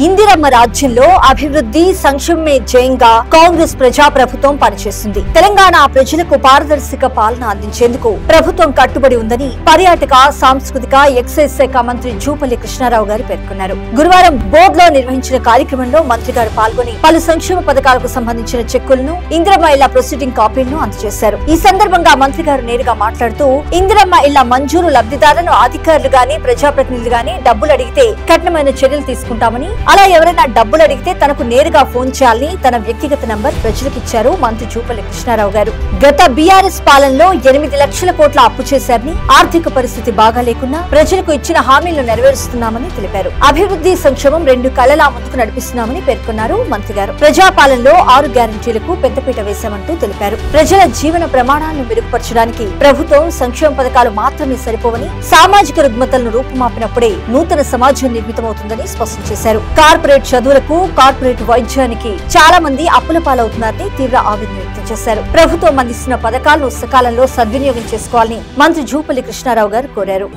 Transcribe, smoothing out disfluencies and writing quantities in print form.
ఇందిరమ్మ రాజ్యంలో అభివృద్ధి సంక్షేమమే జయంగా కాంగ్రెస్ ప్రజా ప్రభుత్వం పనిచేస్తుంది. తెలంగాణ ప్రజలకు పారదర్శక పాలన అందించేందుకు ప్రభుత్వం కట్టుబడి ఉందని పర్యాటక సాంస్కృతిక ఎక్సైజ్ శాఖ మంత్రి జూపల్లి కృష్ణారావు గారు పేర్కొన్నారు. గురువారం బోర్డులో నిర్వహించిన కార్యక్రమంలో మంత్రి గారు పాల్గొని పలు సంక్షేమ పథకాలకు సంబంధించిన చెక్కులను, ఇందిరమ్మ ఇళ్ల ప్రొసీడింగ్ కాపీలను అందజేశారు. ఈ సందర్భంగా మంత్రి గారు నేరుగా మాట్లాడుతూ ఇందిరమ్మ ఇళ్ల మంజూరు లబ్ధిదారులను అధికారులు గాని ప్రజాప్రతినిధులు గాని డబ్బులు అడిగితే కఠినమైన చర్యలు తీసుకుంటామని, అలా ఎవరైనా డబ్బులు అడిగితే తనకు నేరుగా ఫోన్ చేయాలని తన వ్యక్తిగత నంబర్ ప్రజలకు ఇచ్చారు మంత్రి జూపల్లి కృష్ణారావు గారు. గత బీఆర్ఎస్ పాలనలో 8 లక్షల కోట్ల అప్పు చేశారని, ఆర్థిక పరిస్థితి బాగా లేకున్నా ప్రజలకు ఇచ్చిన హామీలను నెరవేరుస్తున్నామని తెలిపారు. అభివృద్ధి సంక్షేమం 2 కళ్లలా ముందుకు నడిపిస్తున్నామని పేర్కొన్నారు మంత్రి గారు. ప్రజాపాలనలో 6 గ్యారంటీలకు పెద్దపీట వేశామంటూ తెలిపారు. ప్రజల జీవన ప్రమాణాలను మెరుగుపరచడానికి ప్రభుత్వం సంక్షేమ పథకాలు మాత్రమే సరిపోవని, సామాజిక రుగ్మతలను రూపుమాపినప్పుడే నూతన సమాజం నిర్మితమవుతుందని స్పష్టం చేశారు. కార్పొరేట్ చదువులకు, కార్పొరేట్ వైద్యానికి చాలా మంది అప్పుల పాలవుతున్నారని తీవ్ర ఆవేదన వ్యక్తం చేశారు. ప్రభుత్వం అందిస్తున్న పథకాలను సకాలంలో సద్వినియోగం చేసుకోవాలని మంత్రి జూపల్లి కృష్ణారావు గారు కోరారు.